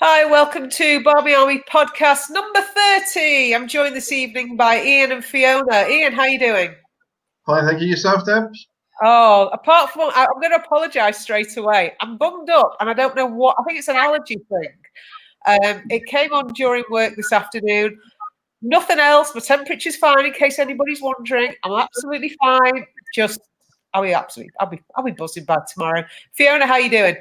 Hi, welcome to Barmy Army podcast number 30. I'm joined this evening by Iain and Fiona. Iain, how are you doing? Fine, thank you. Yourself, Deb? Oh, apart from, I'm going to apologise straight away. I'm bunged up and I don't know what, I think it's an allergy thing. It came on during work this afternoon. Nothing else. My temperature's fine in case anybody's wondering. I'm absolutely fine. I'll be buzzing by tomorrow. Fiona, how are you doing?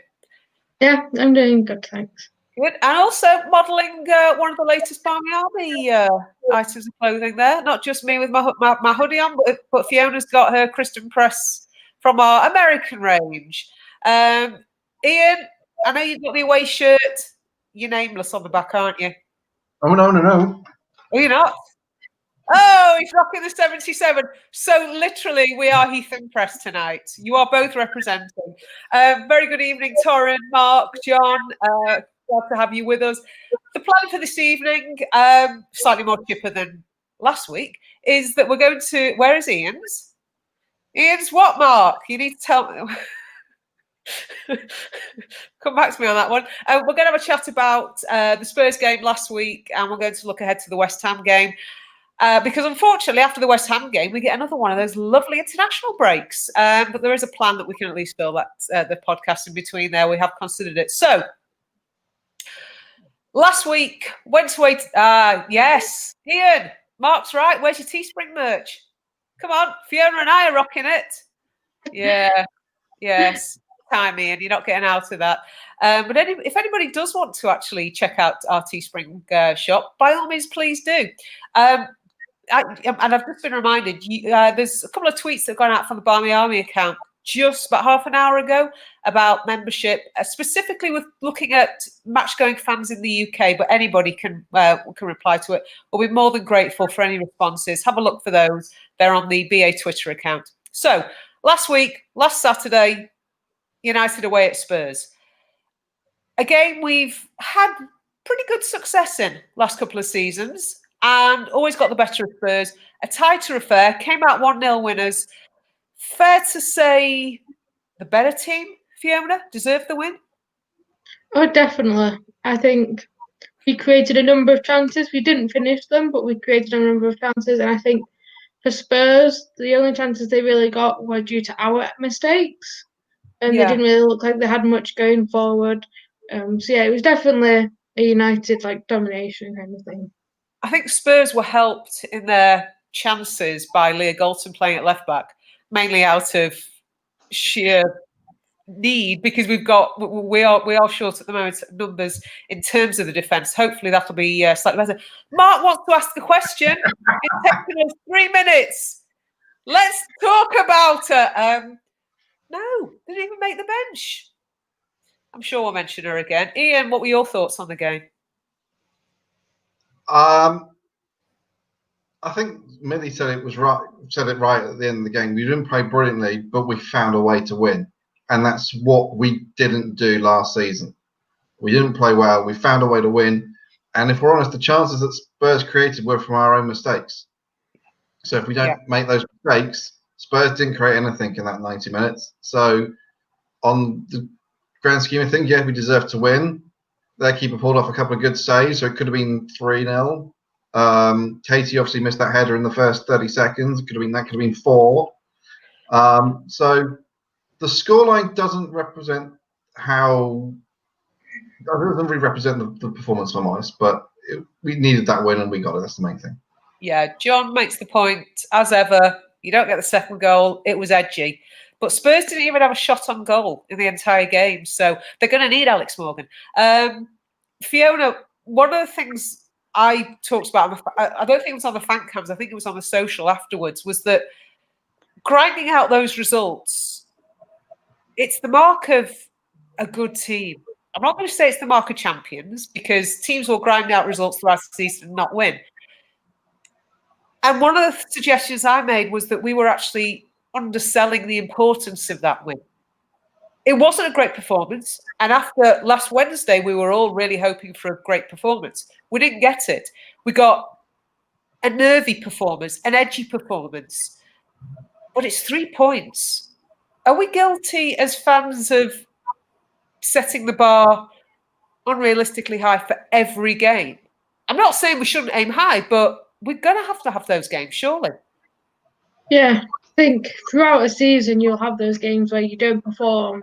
Yeah, I'm doing good, thanks. Good. And also modelling one of the latest Barmy Army items of clothing there. Not just me with my hoodie on, but Fiona's got her Christian Press from our American range. Iain, I know you've got the away shirt. You're nameless on the back, aren't you? Oh, no. Oh, you're not? Oh, he's rocking the 77. So literally, we are Heath and Press tonight. You are both representing. Very good evening, Torrin, Mark, John. Glad to have you with us. The plan for this evening, slightly more chipper than last week, is that we're going to. Where is Ian's? Ian's what, Mark? You need to tell me. Come back to me on that one. We're going to have a chat about the Spurs game last week, and we're going to look ahead to the West Ham game. Because unfortunately, after the West Ham game, we get another one of those lovely international breaks. But there is a plan that we can at least fill that the podcast in between there. We have considered it. So last week, went away. Yes, Ian, Mark's right. Where's your Teespring merch? Come on, Fiona and I are rocking it. Yeah, yes. Time, Ian, you're not getting out of that. But if anybody does want to actually check out our Teespring shop, by all means, please do. And I've just been reminded, there's a couple of tweets that have gone out from the Barmy Army account just about half an hour ago about membership, specifically with looking at match-going fans in the UK, but anybody can reply to it. We'll be more than grateful for any responses. Have a look for those. They're on the BA Twitter account. So last Saturday, United away at Spurs. A game we've had pretty good success in last couple of seasons and always got the better of Spurs. A tighter affair, came out 1-0 winners. Fair to say the better team, Fiona, deserved the win? Oh, definitely. I think we created a number of chances. We didn't finish them, but we created a number of chances. And I think for Spurs, the only chances they really got were due to our mistakes. And they didn't really look like they had much going forward. So yeah, it was definitely a United domination kind of thing. I think Spurs were helped in their chances by Leah Galton playing at left back, mainly out of sheer need because we are short at the moment numbers in terms of the defence. Hopefully that'll be slightly better. Mark wants to ask a question. It's taken us 3 minutes. Let's talk about her. No, didn't even make the bench. I'm sure we'll mention her again. Ian, what were your thoughts on the game? I think Millie said it right at the end of the game. We didn't play brilliantly, but we found a way to win. And that's what we didn't do last season. We didn't play well. We found a way to win. And if we're honest, the chances that Spurs created were from our own mistakes. So if we don't make those mistakes, Spurs didn't create anything in that 90 minutes. So on the grand scheme of things, yeah, we deserve to win. Their keeper pulled off a couple of good saves, so it could have been 3-0. Katie obviously missed that header in the first 30 seconds. That could have been 4. So the scoreline doesn't represent the performance, if I'm honest, but we needed that win and we got it. That's the main thing. Yeah, John makes the point, as ever, you don't get the second goal. It was edgy. But Spurs didn't even have a shot on goal in the entire game, so they're going to need Alex Morgan. Fiona, one of the things I talked about, I don't think it was on the fan cams, I think it was on the social afterwards, was that grinding out those results, it's the mark of a good team. I'm not going to say it's the mark of champions because teams will grind out results throughout the season and not win. And one of the suggestions I made was that we were actually underselling the importance of that win. It wasn't a great performance. And after last Wednesday, we were all really hoping for a great performance. We didn't get it. We got a nervy performance, an edgy performance. But it's 3 points. Are we guilty as fans of setting the bar unrealistically high for every game. I'm not saying we shouldn't aim high, but we're going to have those games, surely. Yeah, I think throughout a season you'll have those games where you don't perform,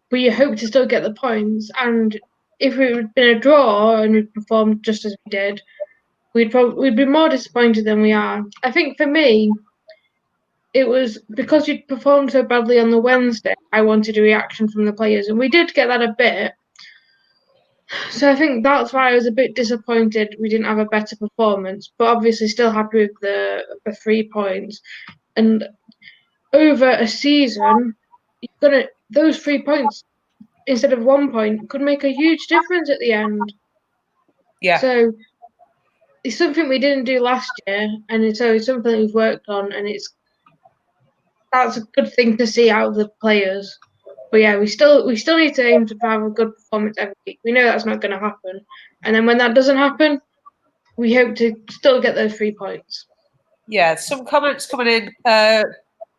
but you hope to still get the points. And if it had been a draw and we'd performed just as we did, we'd be more disappointed than we are. I think for me, it was because you'd performed so badly on the Wednesday. I wanted a reaction from the players, and we did get that a bit. So I think that's why I was a bit disappointed we didn't have a better performance, but obviously still happy with the 3 points. And over a season, those 3 points instead of 1 point could make a huge difference at the end. Yeah. So it's something we didn't do last year, and it's something we've worked on, and that's a good thing to see out of the players. But yeah, we still need to aim to have a good performance every week. We know that's not going to happen, and then when that doesn't happen, we hope to still get those 3 points. Yeah, some comments coming in.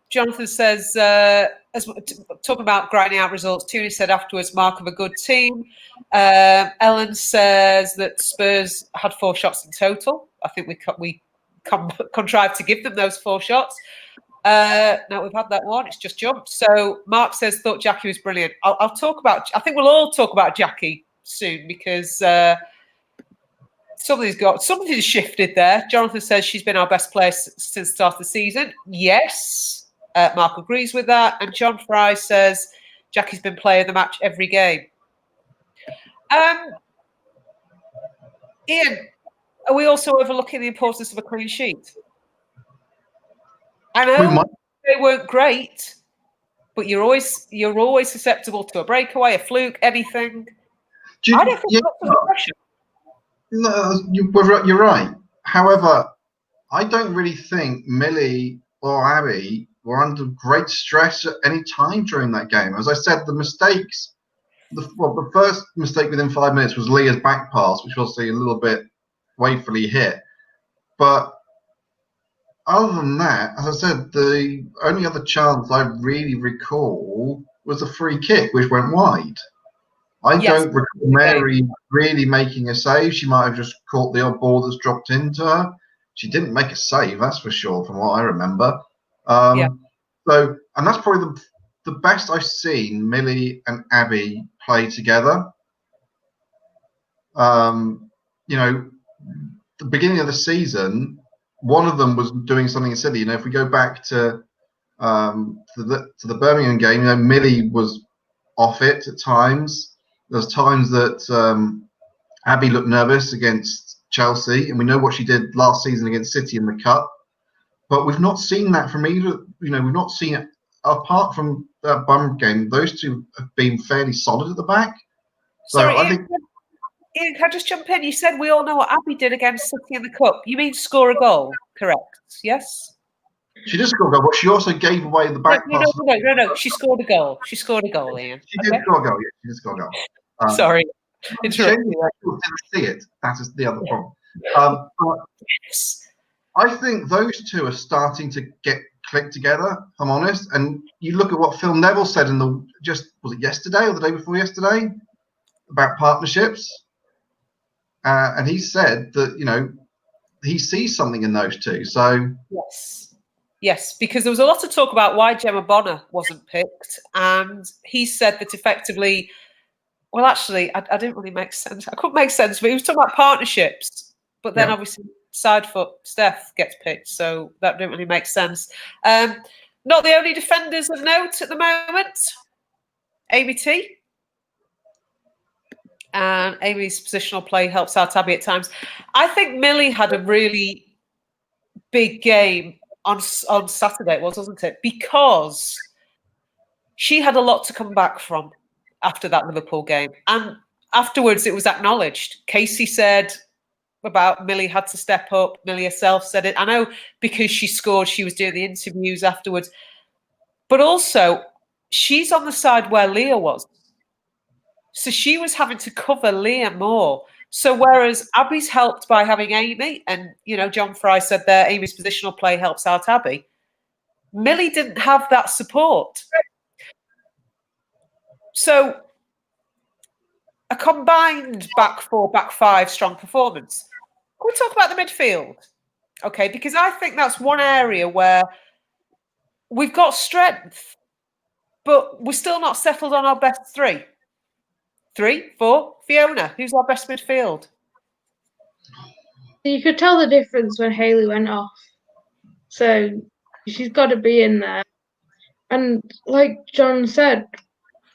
Jonathan says, talking about grinding out results, Tooney said afterwards, mark of a good team. Ellen says that Spurs had 4 shots in total. I think we contrived to give them those 4 shots. Now we've had that one, it's just jumped. So Mark says, thought Jackie was brilliant. I'll talk about, I think we'll all talk about Jackie soon because something's shifted there. Jonathan says she's been our best player since the start of the season. Yes. Mark agrees with that. And John Fry says Jackie's been player of the match every game. Ian, are we also overlooking the importance of a clean sheet? I know they weren't great, but you're always susceptible to a breakaway, a fluke, anything. I don't think that's an impression. No, you're right. However, I don't really think Millie or Abby were under great stress at any time during that game. As I said, the mistakes, the first mistake within 5 minutes was Leah's back pass, which was a little bit wastefully hit. But other than that, as I said, the only other chance I really recall was a free kick, which went wide. I don't recall Mary really making a save. She might have just caught the odd ball that's dropped into her. She didn't make a save, that's for sure, from what I remember. So, and that's probably the best I've seen Millie and Abby play together. You know, the beginning of the season, one of them was doing something silly. You know, if we go back to the Birmingham game, you know, Millie was off it at times. There's times that Abby looked nervous against Chelsea, and we know what she did last season against City in the Cup. But we've not seen that from either. You know, we've not seen it apart from that Bum game. Those two have been fairly solid at the back. So Sorry, I think. Ian, can I just jump in? You said we all know what Abby did against City in the Cup. You mean score a goal, correct? Yes? She did score a goal, but she also gave away the back pass. No. She scored a goal. She scored a goal, Ian. She did score a goal, yeah. She did score a goal. Sorry. She didn't see it. That is the other problem. Yes. I think those two are starting to get clicked together, if I'm honest. And you look at what Phil Neville said was it yesterday or the day before yesterday about partnerships? And he said that, you know, he sees something in those two. So yes, because there was a lot of talk about why Gemma Bonner wasn't picked, and he said that effectively, well, actually, I didn't really make sense. I couldn't make sense, but he was talking about partnerships, but then obviously Sidefoot Steph gets picked, so that didn't really make sense. Not the only defenders of note at the moment. Amy T. And Amy's positional play helps out Abby at times. I think Millie had a really big game on Saturday, wasn't it? Because she had a lot to come back from after that Liverpool game. And afterwards, it was acknowledged. Casey said about Millie had to step up. Millie herself said it. I know because she scored, she was doing the interviews afterwards. But also, she's on the side where Leah was. So she was having to cover Leah more. So whereas Abby's helped by having Amy, and, you know, John Fry said there, Amy's positional play helps out Abby. Millie didn't have that support. So a combined back four, back five strong performance. Can we talk about the midfield? Okay, because I think that's one area where we've got strength, but we're still not settled on our best three. 3, 4. Fiona, who's our best midfield? You could tell the difference when Hayley went off. So she's got to be in there. And like John said,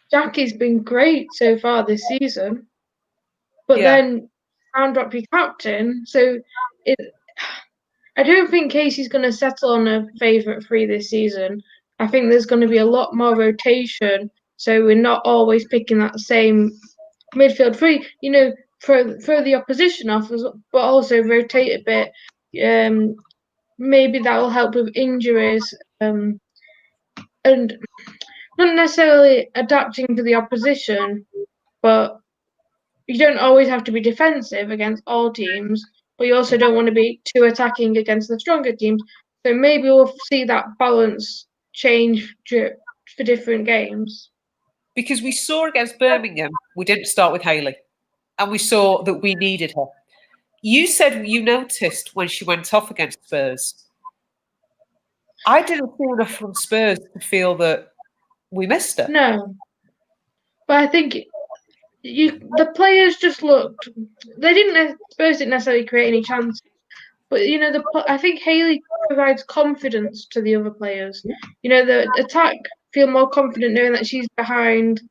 Jackie's been great so far this season. But then found up your captain. So I don't think Casey's going to settle on a favourite three this season. I think there's going to be a lot more rotation. So we're not always picking that same midfield three. Throw the opposition off, but also rotate a bit. Maybe that will help with injuries. And not necessarily adapting to the opposition, but you don't always have to be defensive against all teams, but you also don't want to be too attacking against the stronger teams. So maybe we'll see that balance change for different games. Because we saw against Birmingham, we didn't start with Hayley, and we saw that we needed her. You said you noticed when she went off against Spurs. I didn't see enough from Spurs to feel that we missed her. No. But I think the players just looked. Spurs didn't necessarily create any chances, but I think Hayley provides confidence to the other players. The attack feel more confident knowing that she's behind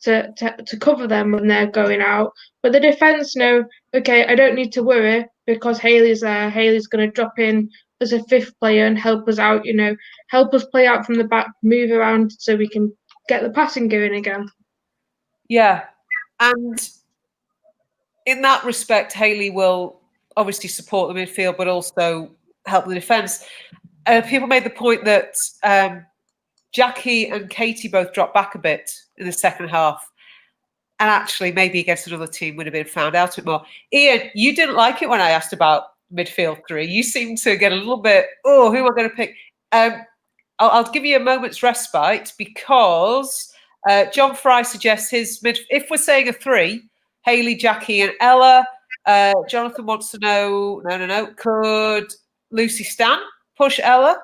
to cover them when they're going out. But the defense know, okay, I don't need to worry because Hayley's there. Hayley's going to drop in as a fifth player and help us out. Help us play out from the back, move around so we can get the passing going again. Yeah. And in that respect, Hayley will obviously support the midfield, but also help the defence. People made the point that Jackie and Katie both dropped back a bit in the second half. And actually, maybe against another team would have been found out a bit more. Ian, you didn't like it when I asked about midfield three. You seemed to get a little bit, who am I going to pick? I'll give you a moment's respite because John Fry suggests if we're saying a three, Hayley, Jackie and Ella. Jonathan wants to know, no, could Lucy Stan push Ella?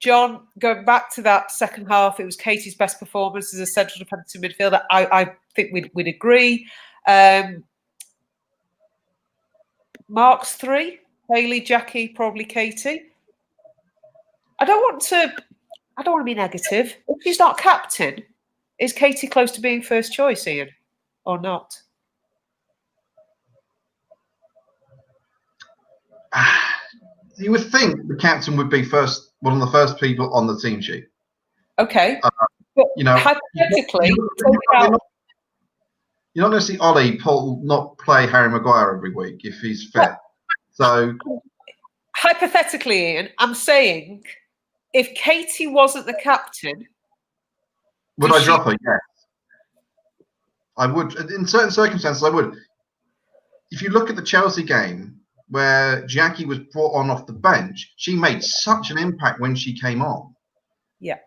John, going back to that second half, it was Katie's best performance as a central defensive midfielder. I think we'd agree. Mark's three, Hayley, Jackie, probably Katie. I don't want to be negative. If she's not captain, is Katie close to being first choice, Ian, or not? You would think the captain would be one of the first people on the team sheet. Okay, but hypothetically, you're not going to see Ollie not play Harry Maguire every week if he's fit. So, hypothetically, Ian, I'm saying if Katie wasn't the captain, would I drop her? Yes, I would. In certain circumstances, I would. If you look at the Chelsea game, where Jackie was brought on off the bench, she made such an impact when she came on. Yeah.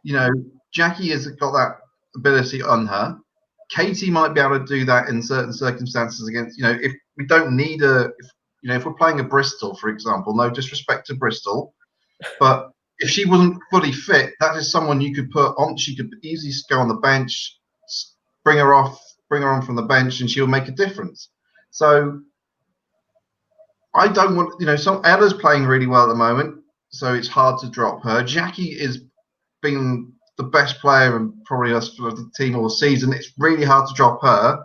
Jackie has got that ability on her. Katie might be able to do that in certain circumstances against, if we don't need if we're playing a Bristol, for example, no disrespect to Bristol, but if she wasn't fully fit, that is someone you could put on. She could easily go on the bench, bring her on from the bench, and she'll make a difference. So, I don't want, Ella's playing really well at the moment, so it's hard to drop her. Jackie is being the best player and probably us for the team all season. It's really hard to drop her.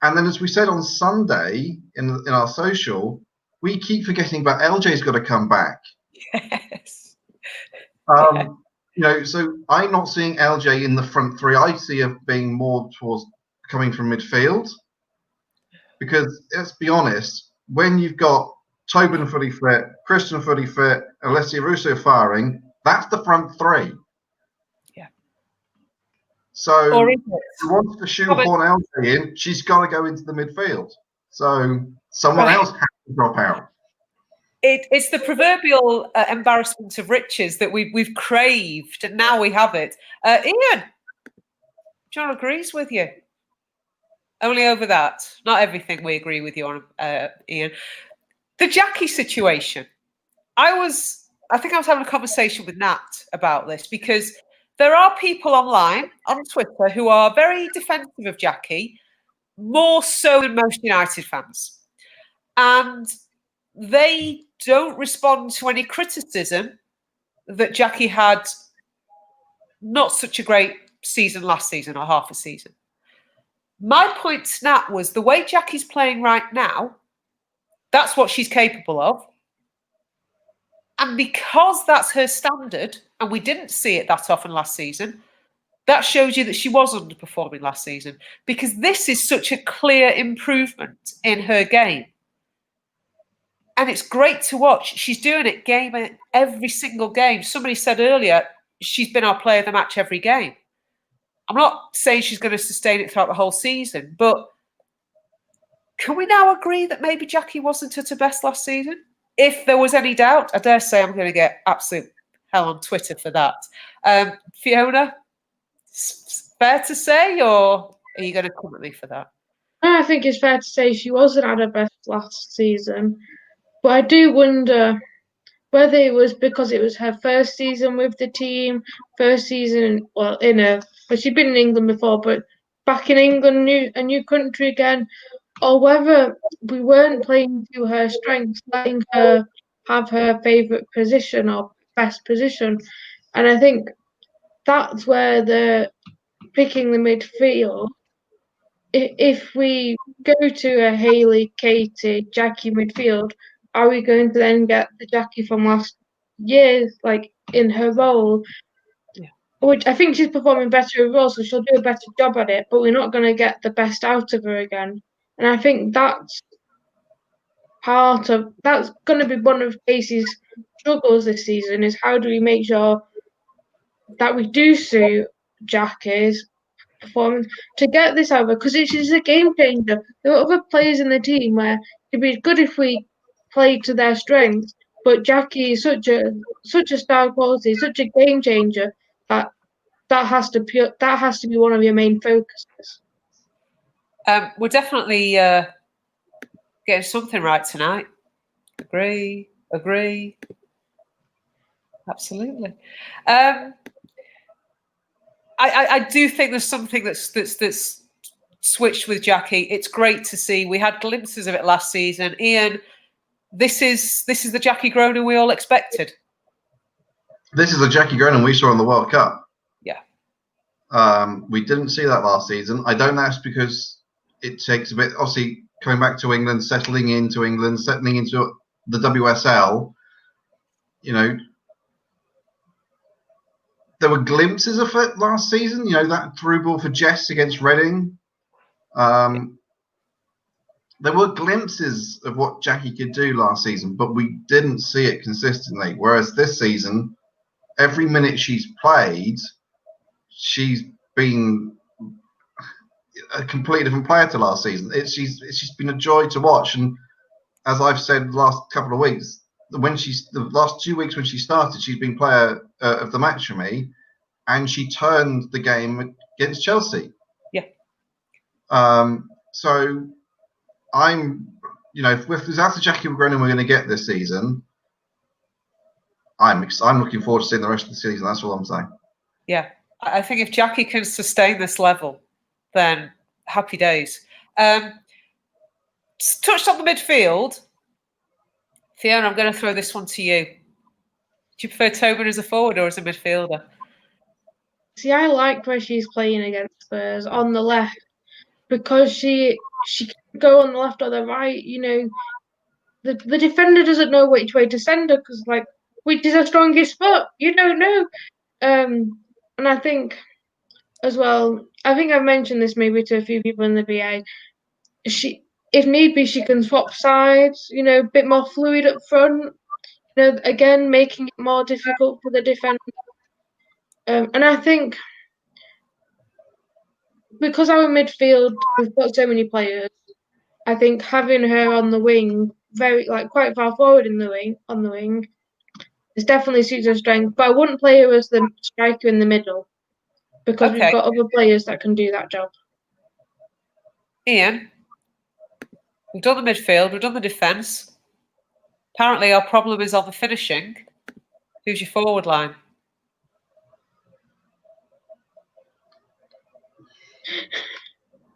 And then, as we said on Sunday in our social, we keep forgetting about LJ's got to come back. Yes. So I'm not seeing LJ in the front three. I see her being more towards coming from midfield. Because let's be honest, when you've got Tobin fully fit, Christian fully fit, Alessia Russo firing, that's the front three. Yeah. So if she wants to shoehorn LJ in, she's got to go into the midfield. So someone else has to drop out. It's the proverbial embarrassment of riches that we've craved, and now we have it. Ian, John agrees with you. Only over that. Not everything we agree with you on, Ian. The Jackie situation. I think I was having a conversation with Nat about this because there are people online on Twitter who are very defensive of Jackie, more so than most United fans. And they don't respond to any criticism that Jackie had not such a great season last season or half a season. My point, Snap, was the way Jackie's playing right now, that's what she's capable of. And because that's her standard, and we didn't see it that often last season, that shows you that she was underperforming last season, because this is such a clear improvement in her game. And it's great to watch. She's doing it every single game. Somebody said earlier, she's been our player of the match every game. I'm not saying she's going to sustain it throughout the whole season, but can we now agree that maybe Jackie wasn't at her best last season? If there was any doubt, I dare say I'm going to get absolute hell on Twitter for that. Fiona, fair to say, or are you going to come at me for that? I think it's fair to say she wasn't at her best last season, but I do wonder whether it was because it was her first season with the team, but she'd been in England before, but back in England, a new country again, or whether we weren't playing to her strengths, letting her have her favourite position or best position. And I think that's where the picking the midfield, if we go to a Hayley, Katie, Jackie midfield, are we going to then get the Jackie from last year, like in her role? Yeah. Which I think she's performing better overall, so she'll do a better job at it, but we're not going to get the best out of her again. And I think that's going to be one of Casey's struggles this season, is how do we make sure that we do suit Jackie's performance to get this over, because it is a game changer. There are other players in the team where it'd be good if we played to their strengths, but Jackie is such a star quality, such a game changer that has to be one of your main focuses. We're definitely getting something right tonight. Agree. Absolutely. I do think there's something that's switched with Jackie. It's great to see. We had glimpses of it last season. Ian, this is the Jackie Groner we all expected. This is the Jackie Groner we saw in the World Cup. Yeah. We didn't see that last season. I don't know if it's because it takes a bit, obviously, coming back to England, settling into the WSL, there were glimpses of it last season, that through ball for Jess against Reading. There were glimpses of what Jackie could do last season, but we didn't see it consistently. Whereas this season, every minute she's played, she's been a completely different player to last season. It's just been a joy to watch. And as I've said the last couple of weeks, the last 2 weeks when she started, she's been player of the match for me, and she turned the game against Chelsea. Yeah. So I'm, with the Jackie Groner we're going to get this season, I'm looking forward to seeing the rest of the season. That's all I'm saying. Yeah, I think if Jackie can sustain this level, then happy days. Touched on the midfield. Fiona, I'm going to throw this one to you. Do you prefer Tobin as a forward or as a midfielder? See, I like where she's playing against Spurs on the left, because she can go on the left or the right. The defender doesn't know which way to send her, because which is her strongest foot? You don't know. And I think as well, I think I've mentioned this maybe to a few people in the BA. If need be, she can swap sides. A bit more fluid up front. Again, making it more difficult for the defender. And I think because our midfield, we've got so many players, I think having her on the wing, quite far forward on the wing, is definitely suits her strength. But I wouldn't play her as the striker in the middle, because we've got other players that can do that job. Ian, we've done the midfield, we've done the defence. Apparently our problem is on the finishing. Who's your forward line?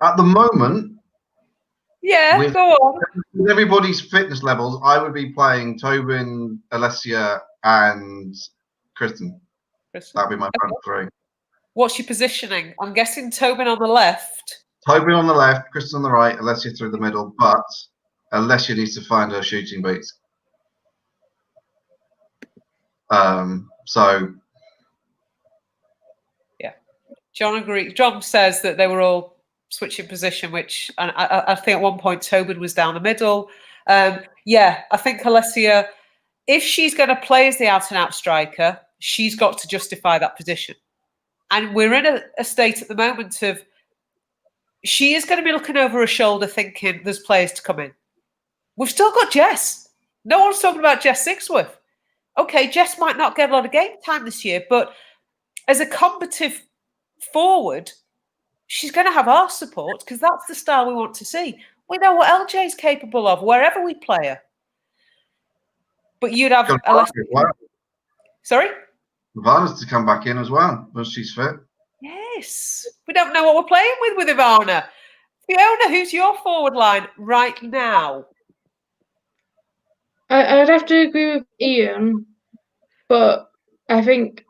At the moment, Yeah, go on. with everybody's fitness levels, I would be playing Tobin, Alessia, and Kristen. That'd be my front three. What's your positioning? I'm guessing Tobin on the left. Tobin on the left, Kristen on the right, Alessia through the middle, but Alessia needs to find her shooting beats. So yeah, John agrees. John says that they were all switching position, which and I think at one point Tobin was down the middle. Yeah, I think Alessia, if she's going to play as the out-and-out striker, she's got to justify that position. And we're in a state at the moment of she is going to be looking over her shoulder thinking there's players to come in. We've still got Jess. No one's talking about Jess Sixworth. Okay, Jess might not get a lot of game time this year, but as a combative forward, she's going to have our support because that's the style we want to see. We know what LJ is capable of wherever we play her. But you'd have Sorry? Ivana's to come back in as well once she's fit. Yes. We don't know what we're playing with Ivana. Fiona, who's your forward line right now? I'd have to agree with Ian, but I think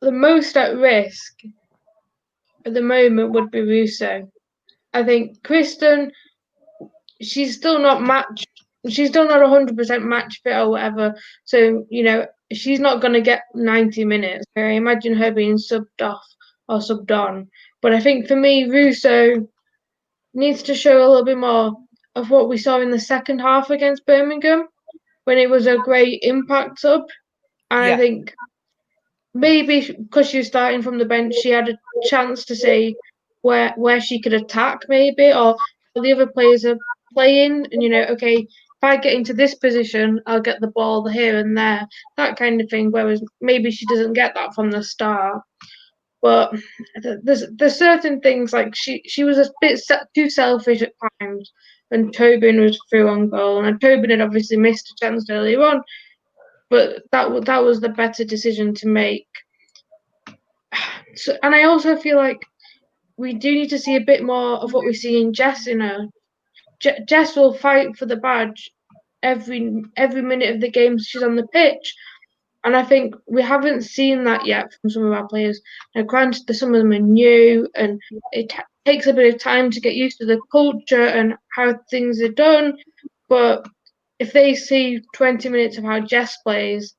the most at risk at the moment would be Russo. I think Kristen, she's still not 100% match fit or whatever. So, she's not going to get 90 minutes. I imagine her being subbed off or subbed on. But I think for me, Russo needs to show a little bit more of what we saw in the second half against Birmingham when it was a great impact sub. And I think maybe because she was starting from the bench, she had a chance to see where she could attack maybe, or the other players are playing and, okay, if I get into this position, I'll get the ball here and there, that kind of thing, whereas maybe she doesn't get that from the start. But there's certain things like she was a bit too selfish at times when Tobin was through on goal, and Tobin had obviously missed a chance earlier on, but that was the better decision to make. So, and I also feel like we do need to see a bit more of what we see in Jess. Jess will fight for the badge every minute of the game she's on the pitch. And I think we haven't seen that yet from some of our players. Now, granted, some of them are new, and it takes a bit of time to get used to the culture and how things are done. But if they see 20 minutes of how Jess plays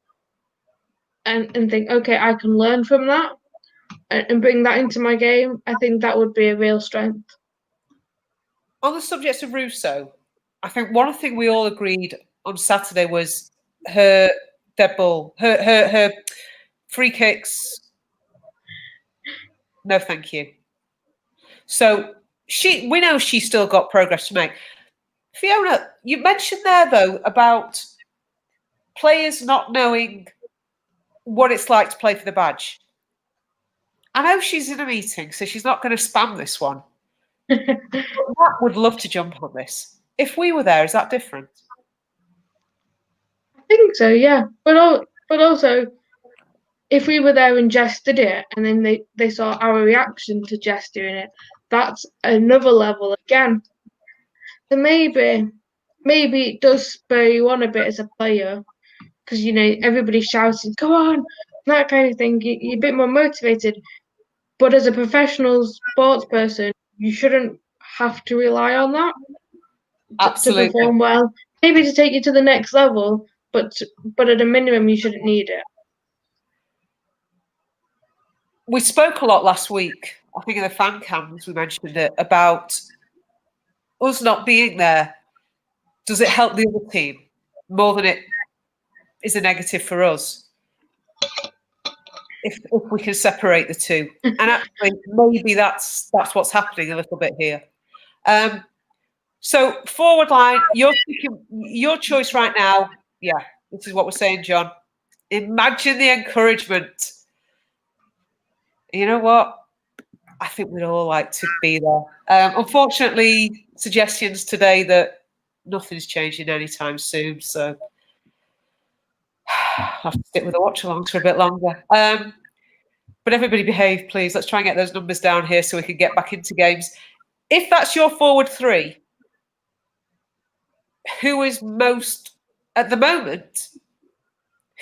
and think, okay, I can learn from that and bring that into my game, I think that would be a real strength. On the subject of Russo, I think one thing we all agreed on Saturday was her dead ball, her free kicks. No, thank you. So we know she's still got progress to make. Fiona, you mentioned there though about players not knowing what it's like to play for the badge. I know she's in a meeting, so she's not going to spam this one. Matt would love to jump on this. If we were there, is that different? I think so, yeah. But also, if we were there and Jess did it, and then they saw our reaction to Jess doing it, that's another level again. So maybe it does spur you on a bit as a player, because everybody's shouting, "Go on!" that kind of thing. You're a bit more motivated. But as a professional sports person, you shouldn't have to rely on that to perform well. Maybe to take you to the next level, but at a minimum, you shouldn't need it. We spoke a lot last week, I think in the fan cams we mentioned it, about us not being there. Does it help the other team more than it is a negative for us? If we can separate the two. And actually, maybe that's what's happening a little bit here. So forward line, your choice right now. Yeah, this is what we're saying, John. Imagine the encouragement. You know what? I think we'd all like to be there. Unfortunately, suggestions today that nothing's changing anytime soon, so I'll have to stick with the watch-alongs for a bit longer. But everybody behave, please. Let's try and get those numbers down here so we can get back into games. If that's your forward three, who is most, at the moment,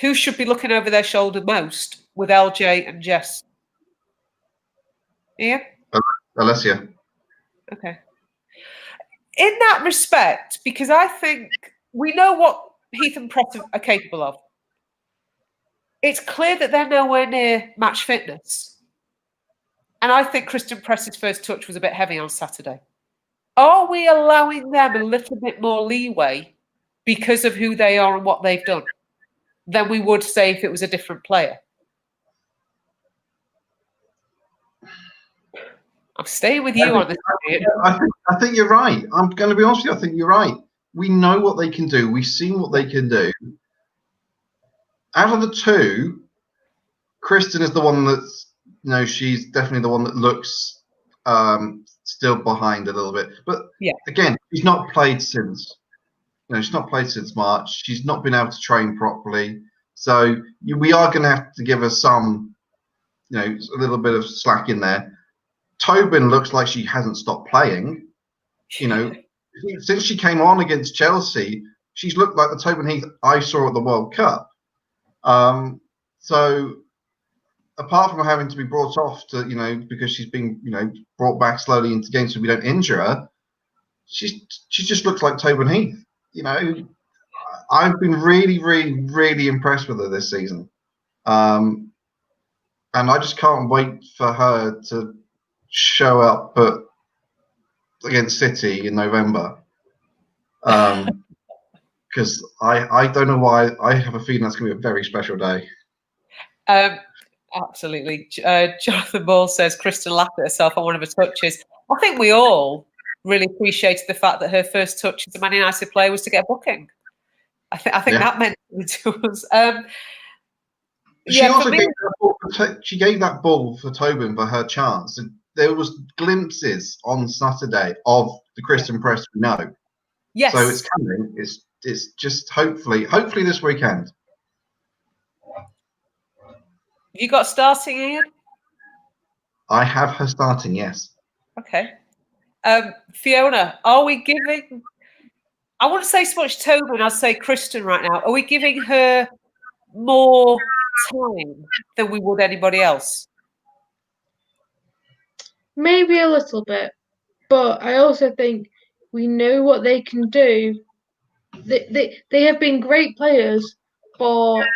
who should be looking over their shoulder most with LJ and Jess? Ian? Alessia. Okay. In that respect, because I think we know what Heath and Press are capable of, it's clear that they're nowhere near match fitness. And I think Kristen Press's first touch was a bit heavy on Saturday. Are we allowing them a little bit more leeway because of who they are and what they've done than we would say if it was a different player? I'm staying with you on this. I think you're right. I'm going to be honest with you. I think you're right. We know what they can do. We've seen what they can do. Out of the two, Kristen is the one that's, she's definitely the one that looks still behind a little bit. But again, she's not played since. She's not played since March. She's not been able to train properly. So we are going to have to give her some, a little bit of slack in there. Tobin looks like she hasn't stopped playing. Since she came on against Chelsea, she's looked like the Tobin Heath I saw at the World Cup. So apart from having to be brought off to, because she's been, brought back slowly into games so we don't injure her, she just looks like Tobin Heath. I've been really, really, really impressed with her this season. And I just can't wait for her to show up against City in November. Because I don't know why. I have a feeling that's going to be a very special day. Absolutely. Jonathan Ball says Kristen laughed at herself on one of her touches. I think we all really appreciated the fact that her first touch as a Man United player was to get a booking. I think that meant to us. She gave that ball for Tobin for her chance. There was glimpses on Saturday of the Kristen Press we know. Yes. So it's coming. It's just hopefully this weekend. Have you got starting, Ian? I have her starting, yes. Okay. Fiona, are we giving... I wouldn't say so much Tobin, I'd say Kristen right now. Are we giving her more time than we would anybody else? Maybe a little bit. But I also think we know what they can do. They have been great players for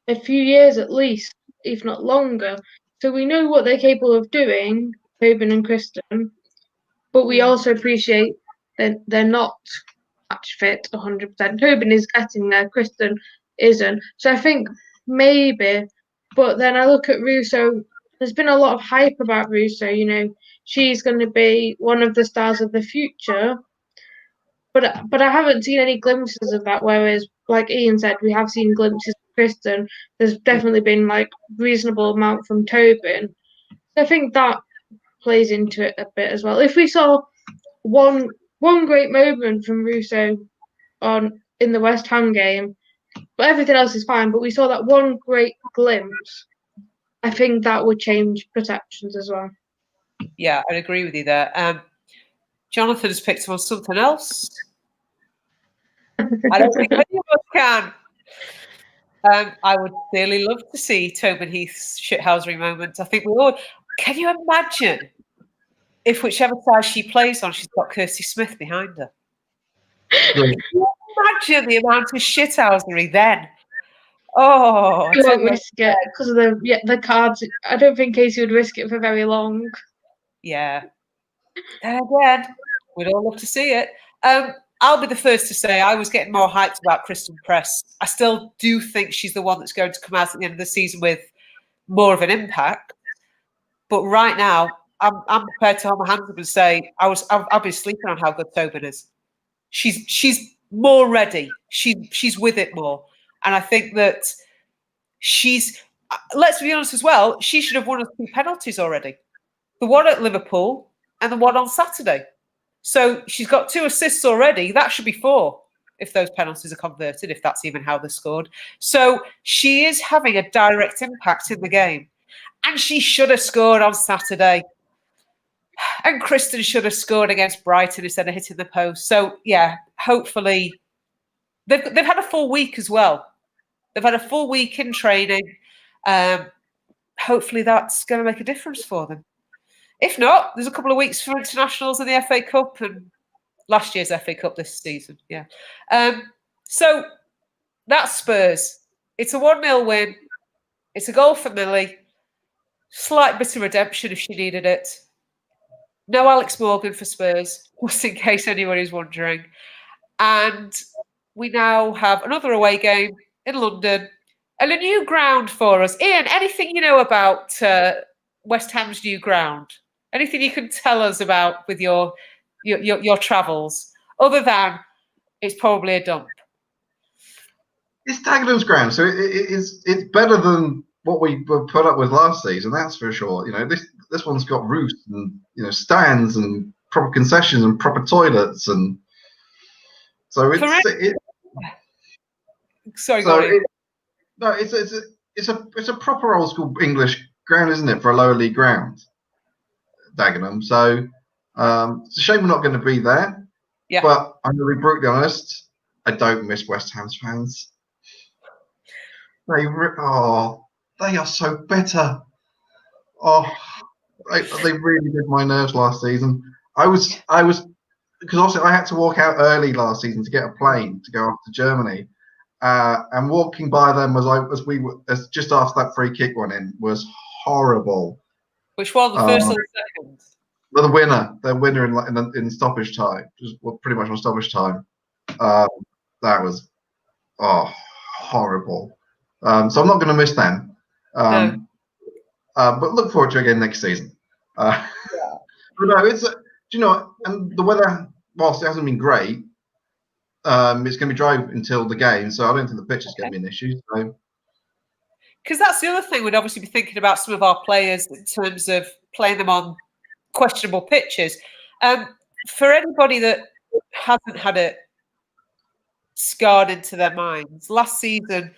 a few years at least, if not longer. So we know what they're capable of doing, Tobin and Kristen. But we also appreciate that they're not match fit 100%. Tobin is getting there, Kristen isn't. So I think maybe. But then I look at Russo. There's been a lot of hype about Russo. She's going to be one of the stars of the future. But I haven't seen any glimpses of that. Whereas, like Ian said, we have seen glimpses of Kristen. There's definitely been reasonable amount from Tobin. So I think that plays into it a bit as well. If we saw one great moment from Russo in the West Ham game, but everything else is fine. But we saw that one great glimpse. I think that would change perceptions as well. Yeah, I'd agree with you there. Jonathan has picked on something else. I don't think any of us can. I would really love to see Tobin Heath's shithousery moment. I think we all. Can you imagine if whichever side she plays on, she's got Kirsty Smith behind her? Can you imagine the amount of shithousery then? Oh, I won't risk it because of the cards. I don't think Casey would risk it for very long. Yeah. And again, we'd all love to see it. I'll be the first to say I was getting more hyped about Kristen Press. I still do think she's the one that's going to come out at the end of the season with more of an impact. But right now, I'm prepared to hold my hands up and say I've been sleeping on how good Tobin is. She's more ready. She's with it more. And I think that let's be honest as well, she should have won us 2 penalties already. the one at Liverpool, and the one on Saturday. So she's got 2 assists already. That should be 4 if those penalties are converted, if that's even how they're scored. So she is having a direct impact in the game. And she should have scored on Saturday. And Kristen should have scored against Brighton instead of hitting the post. So, yeah, hopefully they've had a full week as well. They've had a full week in training. Hopefully that's going to make a difference for them. If not, there's a couple of weeks for internationals in the FA Cup and last year's FA Cup this season. Yeah. So that's Spurs. It's a 1-0 win. It's a goal for Millie. Slight bit of redemption if she needed it. No Alex Morgan for Spurs, just in case anybody's wondering. And we now have another away game in London and a new ground for us. Ian, anything you know about West Ham's new ground? Anything you can tell us about with your travels, other than it's probably a dump? It's Dagenham's ground, so it's better than what we were put up with last season. That's for sure. You know, this one's got roofs and stands and proper concessions and proper toilets, and so it's a proper old school English ground, isn't it, for a lower league ground, Dagenham? So it's a shame we're not going to be there. Yeah. But I'm going to be brutally honest. I don't miss West Ham's fans. They are so bitter. Oh, they really did my nerves last season. I was because also I had to walk out early last season to get a plane to go off to Germany, and walking by them as just after that free kick went in was horrible. Which one, the first or the second? Well, the winner in stoppage time, just pretty much on stoppage time. That was horrible. So I'm not going to miss them. No. But look forward to it again next season. But no, it's and the weather, whilst it hasn't been great, it's going to be dry until the game, so I don't think the pitch is going to be an issue. So, because that's the other thing, we'd obviously be thinking about some of our players in terms of playing them on questionable pitches. For anybody that hasn't had it scarred into their minds, last season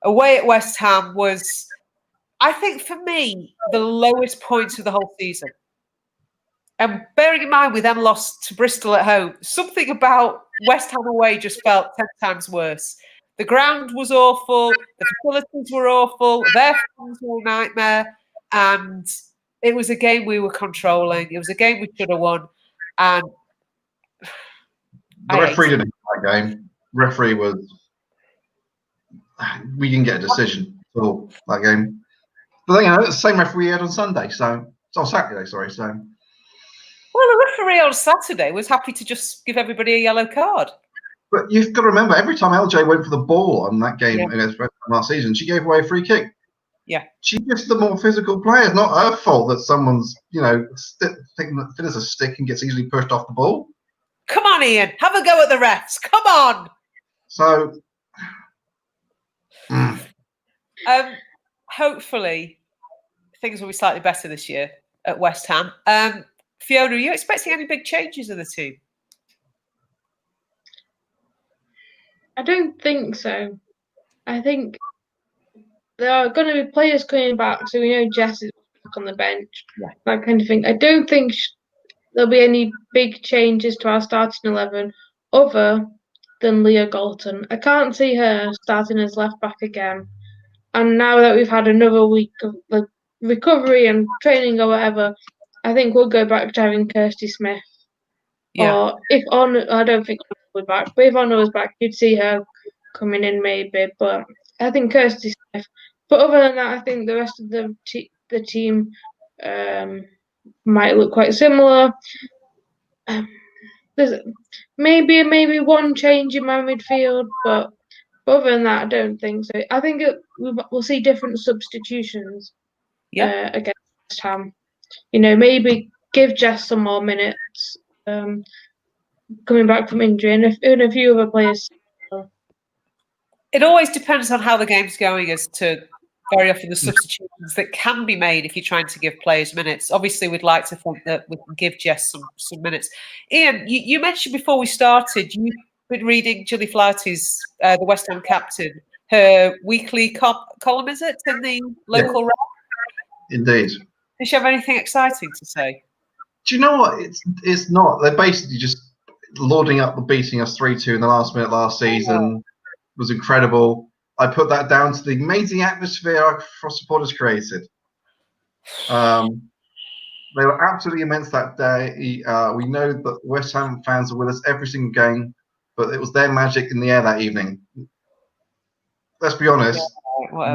away at West Ham was, I think for me, the lowest point of the whole season. And bearing in mind we then lost to Bristol at home, something about West Ham away just felt 10 times worse. The ground was awful, the facilities were awful, their fans were a nightmare, and it was a game we were controlling. It was a game we should have won. And the referee didn't win that game. Referee we didn't get a decision at all that game. But it's the same referee we had on Sunday, Saturday, sorry. So, well, the referee on Saturday was happy to just give everybody a yellow card. But you've got to remember, every time LJ went for the ball on that game against West Ham last season, she gave away a free kick. Yeah, she gives the more physical players. Not her fault that someone's thinking that thin as a stick and gets easily pushed off the ball. Come on, Ian, have a go at the refs. Come on. So, hopefully, things will be slightly better this year at West Ham. Fiona, are you expecting any big changes in the team? I don't think so. I think there are going to be players coming back, so we know Jess is back on the bench, that kind of thing. I don't think there'll be any big changes to our starting 11 other than Leah Galton. I can't see her starting as left back again. And now that we've had another week of recovery and training or whatever, I think we'll go back to having Kirsty Smith. Yeah. Or if I don't think Honor will be back, but if Honor was back, you'd see her coming in maybe. But I think Kirsty Smith. But other than that, I think the rest of the team might look quite similar. There's maybe one change in my midfield, but other than that, I don't think so. I think we'll see different substitutions against West Ham. Maybe give Jess some more minutes coming back from injury, and a few other players. It always depends on how the game's going as to very often the substitutions that can be made if you're trying to give players minutes. Obviously, we'd like to think that we can give Jess some minutes. Ian, you mentioned before we started, you've been reading Julie Flaherty's, the West Ham captain, her weekly column, is it, in the local rep? Indeed. Does she have anything exciting to say? Do you know what? It's not. They're basically just lauding up the beating us 3-2 in the last minute last season. Was incredible. I put that down to the amazing atmosphere our supporters created. They were absolutely immense that day. We know that West Ham fans are with us every single game, but it was their magic in the air that evening. Let's be honest.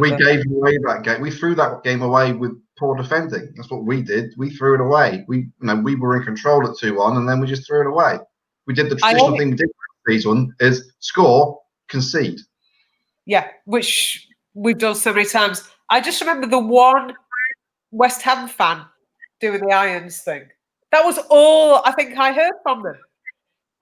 We gave away that game. We threw that game away with poor defending. That's what we did. We threw it away. We were in control at 2-1, and then we just threw it away. We did the traditional thing we did this one is score, concede. Yeah, which we've done so many times. I just remember the one West Ham fan doing the Irons thing. That was all I think I heard from them.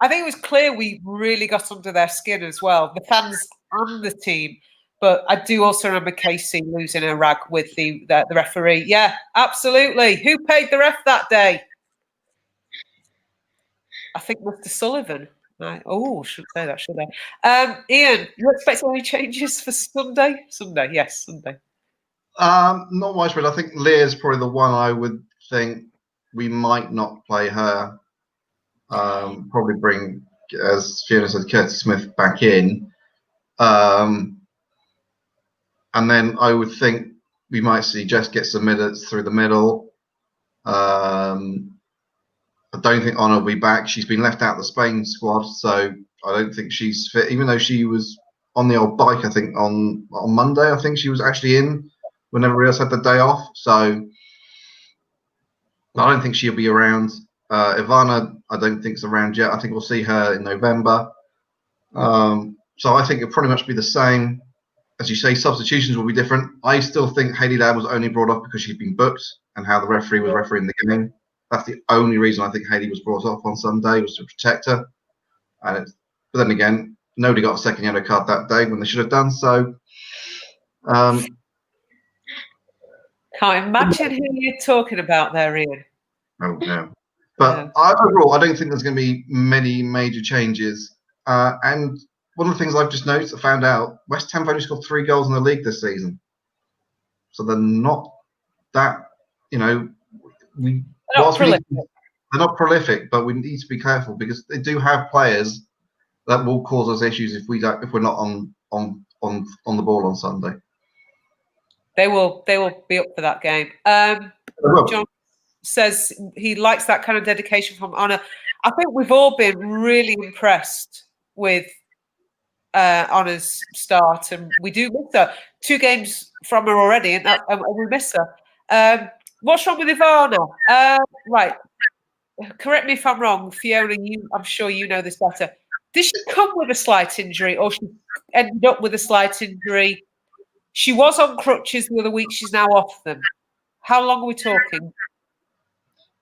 I think it was clear we really got under their skin as well, the fans and the team. But I do also remember Casey losing a rag with the referee. Yeah, absolutely. Who paid the ref that day? I think Mr. Sullivan. Shouldn't say that, should I? Ian, you expecting any changes for Sunday? Sunday, yes, Sunday. Not widespread. I think Leah's probably the one I would think we might not play her. Probably bring, as Fiona said, Curtis Smith back in. And then I would think we might see Jess get some minutes through the middle. I don't think Honor will be back. She's been left out of the Spain squad, so I don't think she's fit. Even though she was on the old bike, I think on Monday, I think she was actually in when everybody else had the day off. So I don't think she'll be around. Ivana, I don't think is around yet. I think we'll see her in November. So I think it'll pretty much be the same. As you say, substitutions will be different. I still think Hayley Ladd was only brought off because she'd been booked and how the referee was refereeing the game. That's the only reason I think Hayley was brought off on Sunday, was to protect her. But then again, nobody got a second yellow card that day when they should have done. So can't imagine who you're talking about there, Ian. Oh no. But overall, I don't think there's going to be many major changes. And one of the things I've just noticed, I found out, West Ham have only scored 3 goals in the league this season. So they're not that, They're not prolific, but we need to be careful because they do have players that will cause us issues if we're not on the ball on Sunday. They will be up for that game. John says he likes that kind of dedication from Honor. I think we've all been really impressed with Honor's start, and we do miss her. 2 games from her already, and we miss her. What's wrong with Ivana? Right, correct me if I'm wrong, Fiona. I'm sure you know this better. Did she come with a slight injury, or she ended up with a slight injury? She was on crutches the other week. She's now off them. How long are we talking?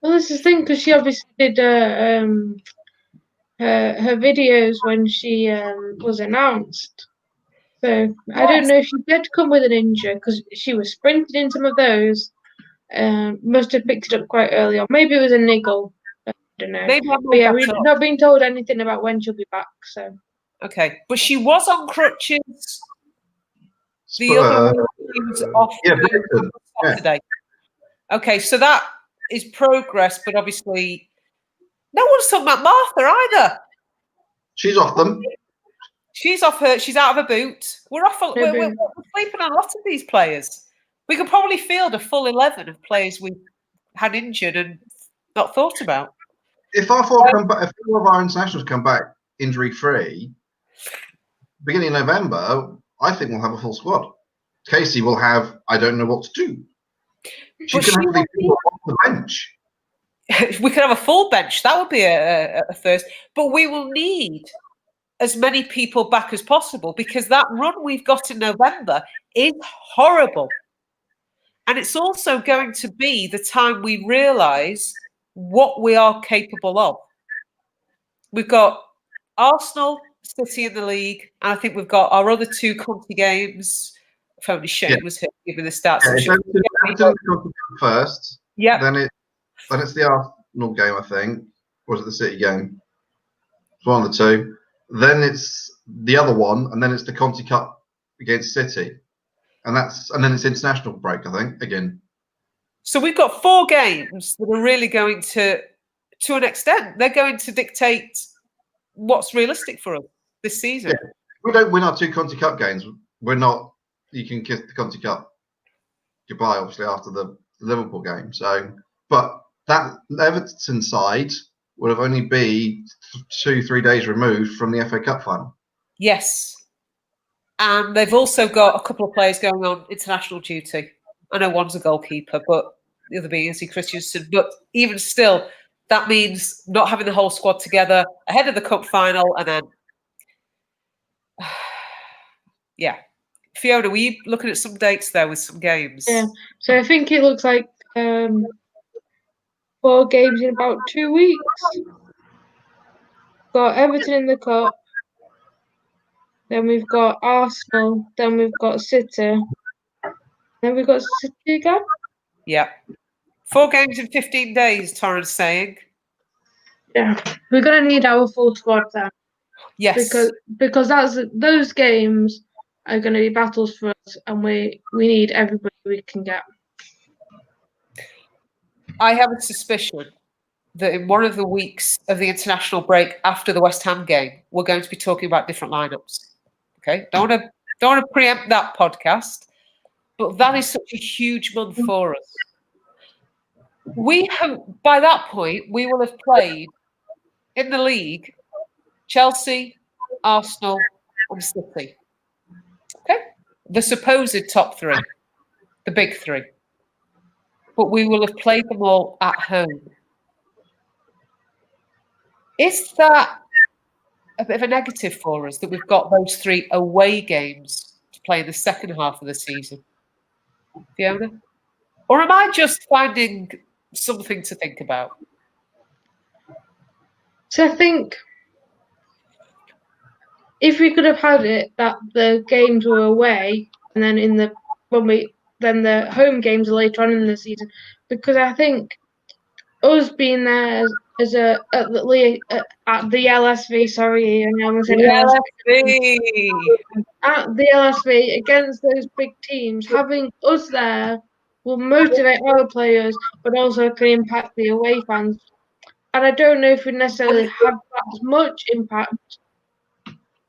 Well, this is the thing, because she obviously did her videos when she was announced. So I don't know if she did come with an injury, because she was sprinting in some of those. Must have picked it up quite early on. Maybe it was a niggle. I don't know. But yeah, we've not been told anything about when she'll be back. So okay, but she was on crutches. The other week was off Saturday. Yeah. Okay, so that is progress, but obviously no one's talking about Martha either. She's off them. She's off her. She's out of her boot. We're off. We're sleeping on a lot of these players. We could probably field a full 11 of players we had injured and not thought about. If our 4 come back, if all of our internationals come back injury-free, beginning of November, I think we'll have a full squad. Casey will have, I don't know what to do. She can have people off the bench. We could have a full bench. That would be a first. But we will need as many people back as possible, because that run we've got in November is horrible. And it's also going to be the time we realise what we are capable of. We've got Arsenal, City in the league, and I think we've got our other 2 Conti games. if only Shane was here giving the stats. Yeah, Everton first. Yeah. Then it's the Arsenal game, I think. Or was it the City game? It's one of the two. Then it's the other one, and then it's the Conti Cup against City, and then it's international break, I think, again. So we've got 4 games that are really going to an extent, they're going to dictate what's realistic for us this season. Yeah. If we don't win our 2 Conti Cup games, we're not. You can kiss the Conti Cup goodbye, obviously, after the Liverpool game. So, but that Everton side would have only be 2-3 days removed from the FA Cup final. Yes. And they've also got a couple of players going on international duty. I know one's a goalkeeper, but the other being Izzy Christensen. But even still, that means not having the whole squad together ahead of the cup final. And then, yeah. Fiona, were you looking at some dates there with some games? Yeah. So I think it looks like 4 games in about 2 weeks. Got Everton in the cup. Then we've got Arsenal. Then we've got City. Then we've got City again. Yeah. 4 games in 15 days, Torrance saying. Yeah. We're going to need our full squad then. Yes. Because those games are going to be battles for us, and we need everybody we can get. I have a suspicion that in one of the weeks of the international break after the West Ham game, we're going to be talking about different lineups. Okay, don't want to preempt that podcast, but that is such a huge month for us. We hope by that point we will have played in the league Chelsea, Arsenal, and City. Okay, the supposed top 3, the big 3, but we will have played them all at home. Is that a bit of a negative for us that we've got those 3 away games to play in the second half of the season, Fiona? Or am I just finding something to think about? So I think if we could have had it that the games were away, and then then the home games are later on in the season, because I think us being there as at the LSV, sorry, and I almost said LSV. At the LSV against those big teams, having us there will motivate our players, but also can impact the away fans. And I don't know if we necessarily have that much impact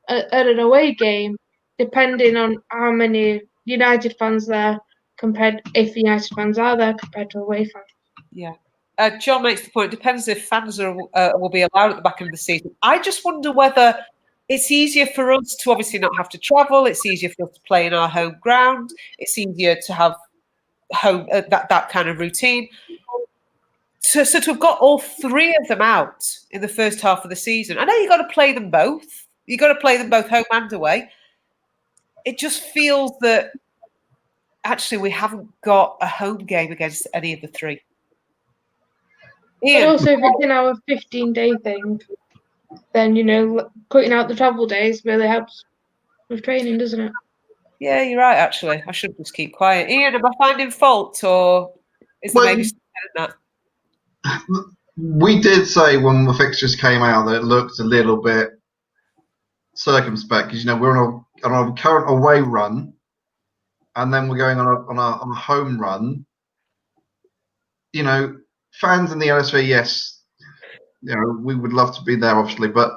at an away game, depending on how many United fans there if United fans are there compared to away fans. Yeah. John makes the point, depends if fans will be allowed at the back end of the season. I just wonder whether it's easier for us to obviously not have to travel. It's easier for us to play in our home ground. It's easier to have home that kind of routine. So to have got all 3 of them out in the first half of the season, I know you've got to play them both. You've got to play them both home and away. It just feels that actually we haven't got a home game against any of the 3. But also, if it's in our 15-day thing, then, cutting out the travel days really helps with training, doesn't it? Yeah, you're right, actually. I should just keep quiet. Ian, am I finding fault, or is there maybe something in that? We did say when the fixtures came out that it looked a little bit circumspect because we're on a current away run, and then we're going on a home run. Fans in the LSV, yes, we would love to be there, obviously, but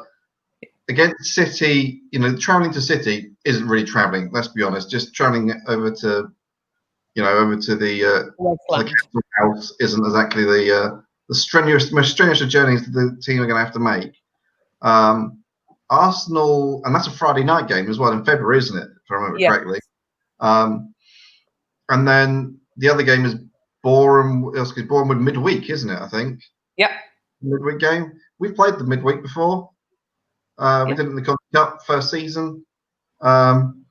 against City, travelling to City isn't really travelling. Let's be honest. Just travelling over to the Capital House isn't exactly the most strenuous of journeys that the team are going to have to make. Arsenal, and that's a Friday night game as well in February, isn't it? If I remember correctly. And then the other game is Bournemouth midweek, isn't it? I think. Yep. Midweek game. We've played the midweek before. We did it in the Conti Cup first season. And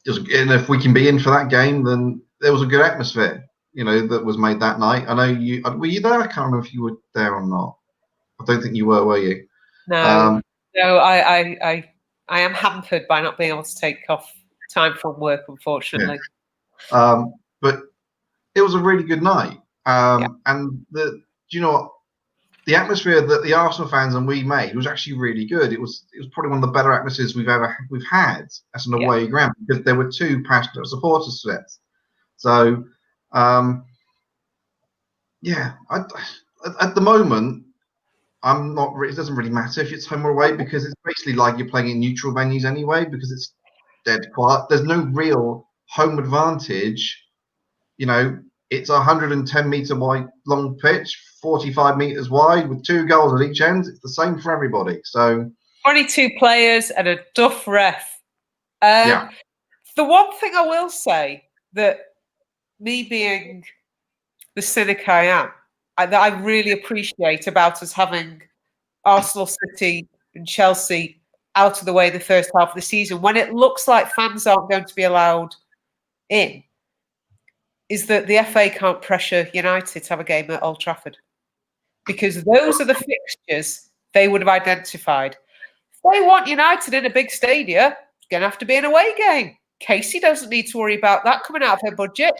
if we can be in for that game, then there was a good atmosphere, that was made that night. I know were you there? I can't remember if you were there or not. I don't think you were you? No, no. I am hampered by not being able to take off time from work, unfortunately. But it was a really good night. And do you know what? The atmosphere that the Arsenal fans and we made was actually really good. It was probably one of the better atmospheres we've had as an away ground, because there were two passionate supporters to it. So, at the moment, I'm not. It doesn't really matter if it's home or away, because it's basically like you're playing in neutral venues anyway, because it's dead quiet. There's no real home advantage. You know, it's a 110-meter wide long pitch, 45 meters wide, with 2 goals at each end. It's the same for everybody. So 22 players and a duff ref. The one thing I will say, that me being the cynic I am, that I really appreciate about us having Arsenal, City and Chelsea out of the way the first half of the season, when it looks like fans aren't going to be allowed in, is that the FA can't pressure United to have a game at Old Trafford, because those are the fixtures they would have identified. If they want United in a big stadium, it's going to have to be an away game. Casey doesn't need to worry about that coming out of her budget.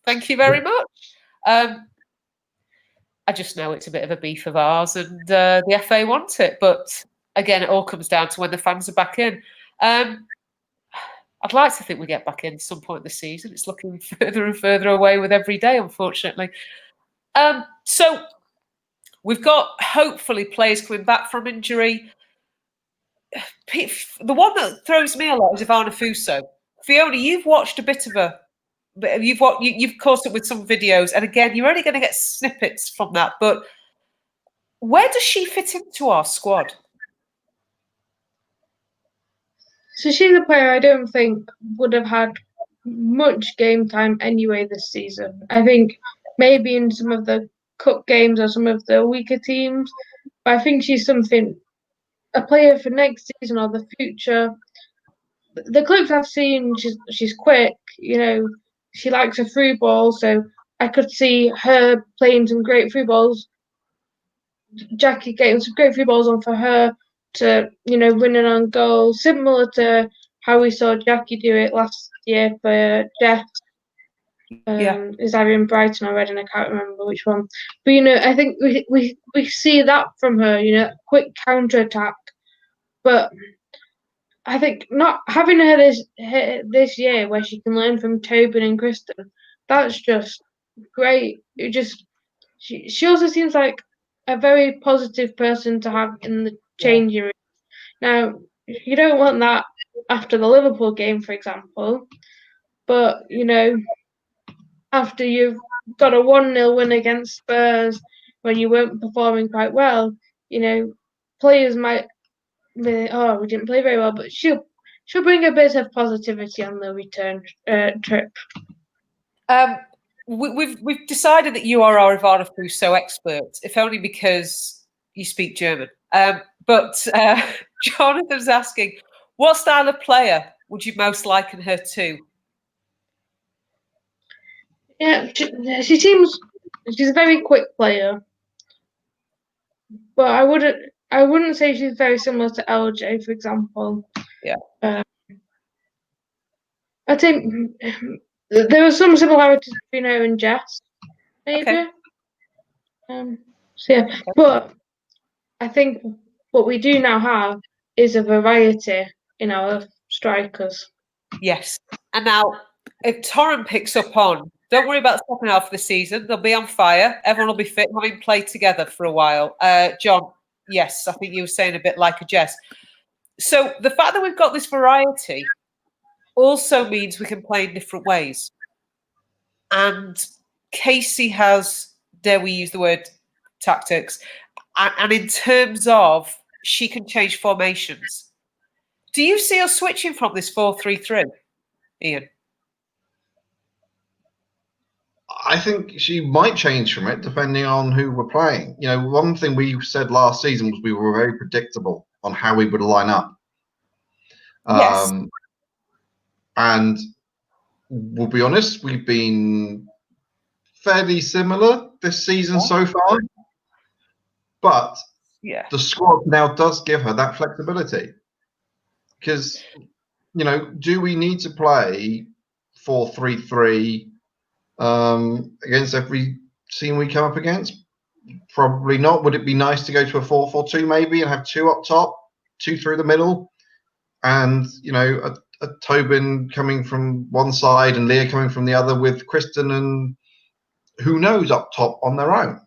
Thank you very much. I just know it's a bit of a beef of ours, and the FA want it. But again, it all comes down to when the fans are back in. I'd like to think we get back in at some point this season. It's looking further and further away with every day, unfortunately. So we've got, hopefully, players coming back from injury. The one that throws me a lot is Ivana Fuso. Fiona, you've watched a bit of her. You've caught up with some videos, and again, you're only going to get snippets from that. But where does she fit into our squad? So she's a player I don't think would have had much game time anyway this season. I think maybe in some of the cup games or some of the weaker teams, but I think she's a player for next season or the future. The clips I've seen, she's quick, you know, she likes a through ball, so I could see her playing some great through balls. Jackie getting some great through balls on for her to, you know, winning on goal, similar to how we saw Jackie do it last year for Jess. Is either in Brighton or Reading, I can't remember which one. But, you know, I think we see that from her, you know, quick counter attack. But I think not having her this year, where she can learn from Tobin and Kristen, that's just great. She also seems like a very positive person to have in the changing room. Now, you don't want that after the Liverpool game, for example, but, you know, after you've got a 1-0 win against Spurs when you weren't performing quite well, you know, players might be, oh, we didn't play very well, but she'll bring a bit of positivity on the return trip. We've decided that you are our Ivana Fuso expert, if only because you speak German. But Jonathan's asking, what style of player would you most liken her to? Yeah, she's a very quick player, but I wouldn't say she's very similar to LJ, for example. Yeah. I think there are some similarities between her and Jess, maybe. Okay. But I think what we do now have is a variety in our strikers. Yes. And now, if Torrent picks up on, don't worry about the second half of the season. They'll be on fire. Everyone will be fit, having played together for a while. John, yes, I think you were saying a bit like a Jess. So the fact that we've got this variety also means we can play in different ways. And Casey has, dare we use the word, tactics. And in terms of, she can change formations. Do you see us switching from this 4-3-3, Ian? I think she might change from it depending on who we're playing. You know, one thing we said last season was we were very predictable on how we would line up. Yes. And we'll be honest, we've been fairly similar this season so far. But the squad now does give her that flexibility. Because do we need to play 4-3-3 against every team we come up against? Probably not. Would it be nice to go to a 4-4-2 maybe and have 2 up top, 2 through the middle, and a Tobin coming from one side and Leah coming from the other, with Kristen and who knows up top on their own?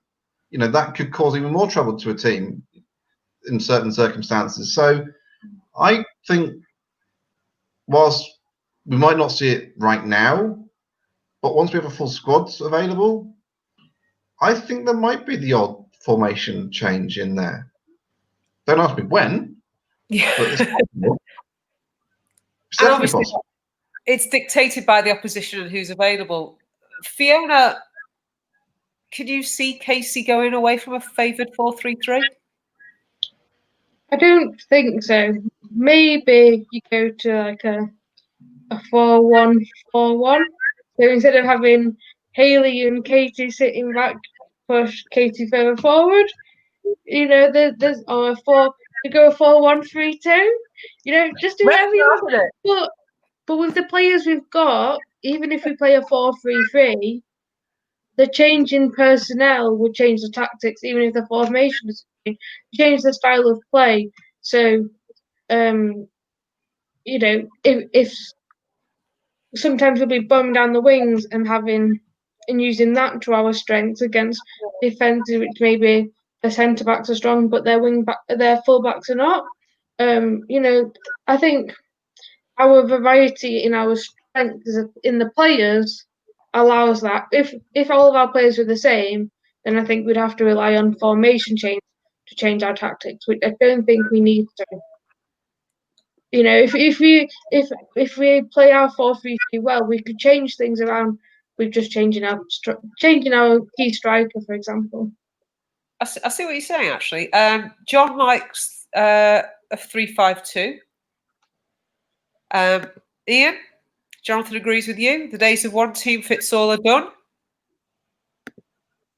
That could cause even more trouble to a team in certain circumstances. So I think whilst we might not see it right now, but once we have a full squad available, I think there might be the odd formation change in there. Don't ask me when, but it's possible. It's And definitely obviously, possible. it's dictated by the opposition and who's available. Fiona, could you see Casey going away from a favoured 4-3-3? I don't think so. Maybe you go to like a 4-1-4-1. So instead of having Hayley and Katie sitting back, push Katie further forward. There's you go a 4-1-3-2. Just do whatever you want. But with the players we've got, even if we play a 4-3-3, the change in personnel would change the tactics, even if the formation is change the style of play. So, if sometimes we'll be bombing down the wings and using that to our strengths against defenses, which maybe the centre backs are strong, but their full backs are not. I think our variety in our strengths in the players allows that. If all of our players were the same, then I think we'd have to rely on formation change to change our tactics, which I don't think we need to. If we play our 4-3-3 well, we could change things around with just changing our key striker, for example. I see what you're saying, actually. John likes a 3-5-2. Ian, Jonathan agrees with you. The days of one team fits all are done.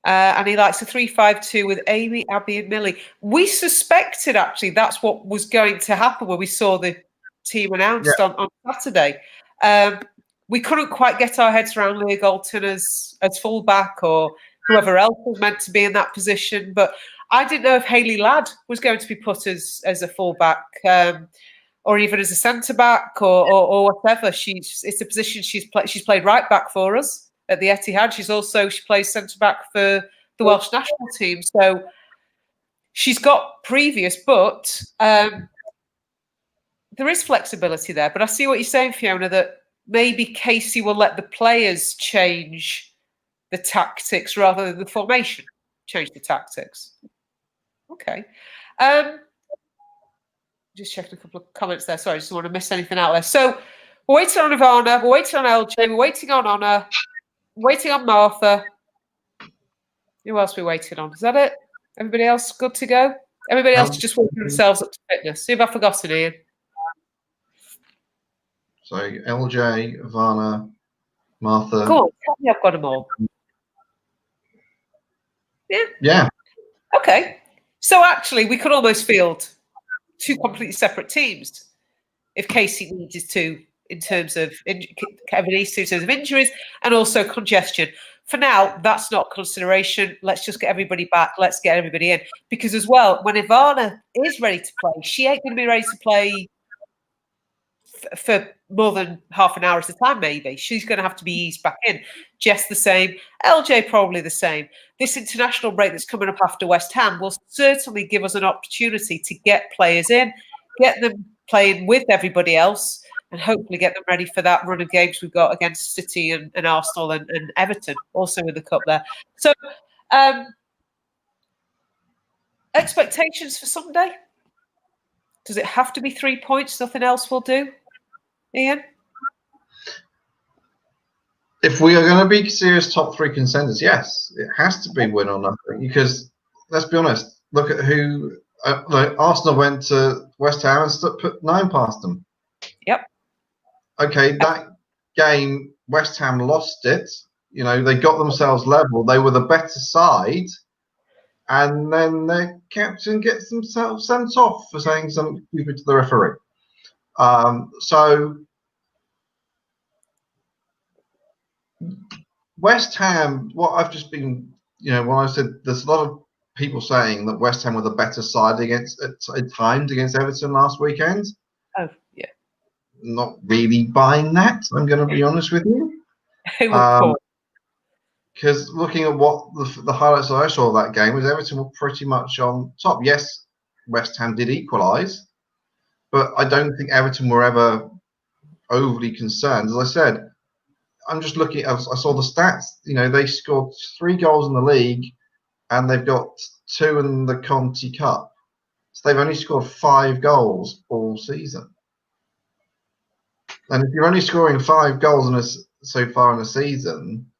And he likes a 3-5-2 with Amy, Abby, and Millie. We suspected, actually, that's what was going to happen when we saw the team announced on Saturday. We couldn't quite get our heads around Leah Galton as fullback or whoever else was meant to be in that position. But I didn't know if Hayley Ladd was going to be put as a fullback or even as a centre-back or whatever. It's a position she's played right back for us at the Etihad. She plays centre-back for the Welsh national team. So she's got previous, but there is flexibility there. But I see what you're saying, Fiona, that maybe Casey will let the players change the tactics rather than the formation change the tactics. Okay. Just checking a couple of comments there. Sorry, I just don't want to miss anything out there. So we're waiting on Ivana, we're waiting on LJ, we're waiting on Honor, waiting on Martha. Who else are we waiting on? Is that it? Everybody else good to go? Everybody else just working themselves up to fitness. Who have I forgotten, Ian? So LJ, Ivana, Martha. Cool. Tell me I've got them all. Yeah. Okay. So actually, we could almost field 2 completely separate teams if Casey needed to, in terms of injuries and also congestion. For now, that's not consideration. Let's just get everybody back. Let's get everybody in. Because as well, when Ivana is ready to play, she ain't going to be ready to play for more than half an hour at a time, maybe. She's going to have to be eased back in. Jess the same. LJ probably the same. This international break that's coming up after West Ham will certainly give us an opportunity to get players in, get them playing with everybody else, and hopefully get them ready for that run of games we've got against City and Arsenal and Everton, also in the Cup there. So, expectations for Sunday? Does it have to be 3 points? Nothing else will do? Ian? If we are going to be serious top 3 contenders, yes, it has to be win or nothing. Because let's be honest, look at who Arsenal went to West Ham and put 9 past them. Yep. Okay, that game, West Ham lost it. They got themselves level. They were the better side. And then their captain gets themselves sent off for saying something stupid to the referee. So West Ham, what I've just been, when I said there's a lot of people saying that West Ham were the better side at times against Everton last weekend. Oh, yeah. Not really buying that, I'm going to be honest with you. They were poor. Because looking at what the highlights that I saw of that game was Everton were pretty much on top. Yes, West Ham did equalise, but I don't think Everton were ever overly concerned. As I said, I'm just looking. I saw the stats. They scored 3 goals in the league, and they've got 2 in the Conti Cup. So they've only scored 5 goals all season. And if you're only scoring 5 goals so far in a season,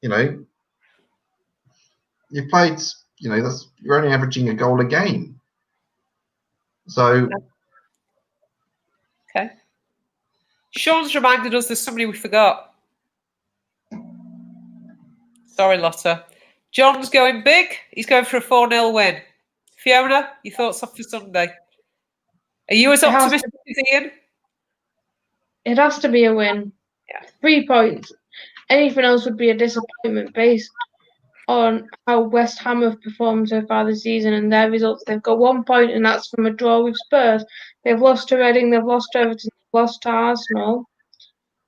you've played. You're only averaging a goal a game. So. Okay. Sean's reminded us there's somebody we forgot. Sorry, Lotta. John's going big. He's going for a 4-0 win. Fiona, your thoughts for Sunday? Are you as optimistic as Ian? It has to be a win. Yeah. 3 points. Anything else would be a disappointment based on how West Ham have performed so far this season and their results. They've got 1 point, and that's from a draw with Spurs. They've lost to Reading, they've lost to Everton, they've lost to Arsenal,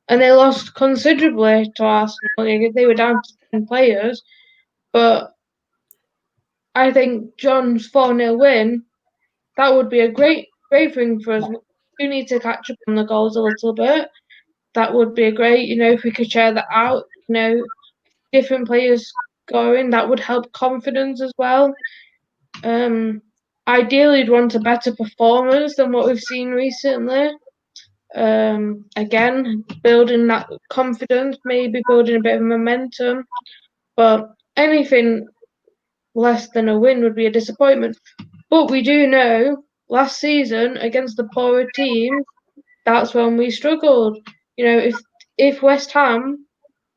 and they lost considerably to Arsenal. They were down to 10 players, but I think John's 4-0 win, that would be a great thing for us. We need to catch up on the goals a little bit. That would be a great, if we could share that out, different players scoring, that would help confidence as well. Ideally, you'd want a better performance than what we've seen recently. Again, building that confidence, maybe building a bit of momentum, but anything less than a win would be a disappointment. But we do know last season against the poorer teams, that's when we struggled. If West Ham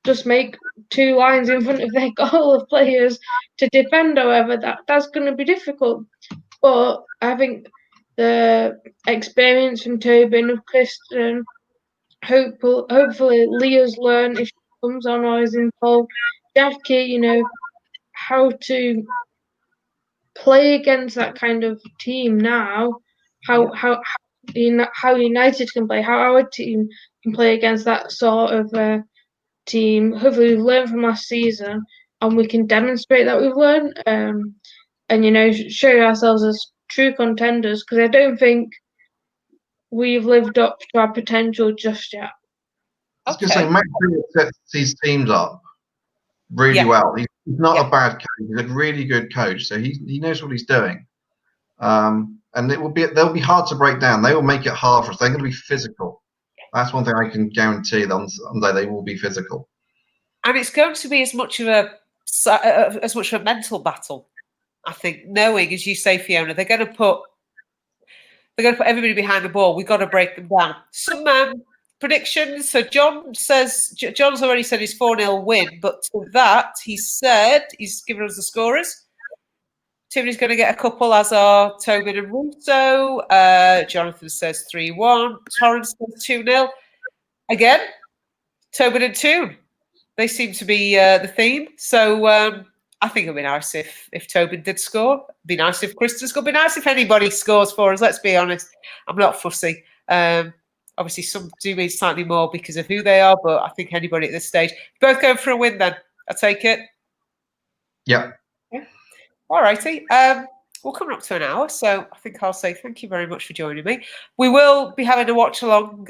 just make 2 lines in front of their goal of players to defend, however, that's going to be difficult. But I think the experience from Tobin, of Christian, hopefully Leah's learned if she comes on or is involved. Jackie, how to play against that kind of team now. How United can play, how our team can play against that sort of team. Hopefully we've learned from last season and we can demonstrate that we've learned and show ourselves as true contenders, because I don't think we've lived up to our potential just yet. I was going to say, Matt sets these teams up really well. He's not a bad coach. He's a really good coach, so he knows what he's doing. And they'll be hard to break down. They will make it hard for us. They're going to be physical. That's one thing I can guarantee. On Sunday, they will be physical. And it's going to be as much of a mental battle, I think. Knowing, as you say, Fiona, they're going to put everybody behind the ball. We've got to break them down. Some predictions. So John's already said his 4-0 win, but to that he's given us the scorers. Tiffany's going to get a couple, as are Tobin and Russo. Jonathan says 3-1. Torrance says 2-0. Again, Tobin and Toon. They seem to be the theme. So I think it would be nice if Tobin did score. It'd be nice if Kristen scored. It'd be nice if anybody scores for us. Let's be honest. I'm not fussy. Obviously, some do mean slightly more because of who they are, but I think anybody at this stage. Both going for a win then. I take it. Yeah. All righty. We're coming up to an hour, so I think I'll say thank you very much for joining me. We will be having a watch along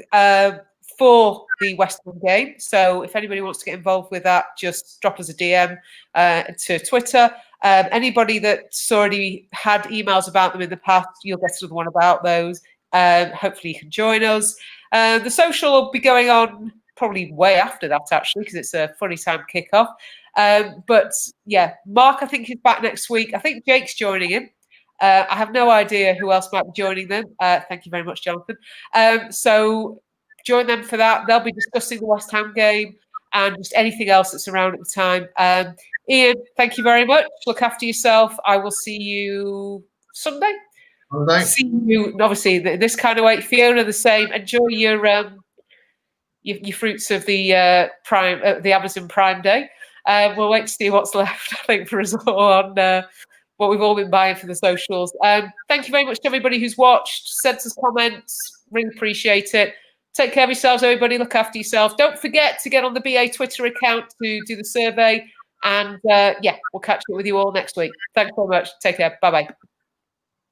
for the West Ham game. So if anybody wants to get involved with that, just drop us a DM to Twitter. Anybody that's already had emails about them in the past, you'll get another one about those. Hopefully you can join us. The social will be going on probably way after that, actually, because it's a funny time kickoff. But yeah, Mark, I think, is back next week. I think Jake's joining him. I have no idea who else might be joining them. Thank you very much, Jonathan. So join them for that. They'll be discussing the West Ham game and just anything else that's around at the time. Ian, thank you very much. Look after yourself. I will see you Sunday. see you. Obviously, this kind of way. Fiona, the same. Enjoy your fruits of the the Amazon Prime Day. We'll wait to see what's left, I think, for us all on what we've all been buying for the socials. Thank you very much to everybody who's watched, sent us comments. Really appreciate it. Take care of yourselves, everybody. Look after yourselves. Don't forget to get on the BA Twitter account to do the survey. And yeah, we'll catch up with you all next week. Thanks very much. Take care. Bye-bye.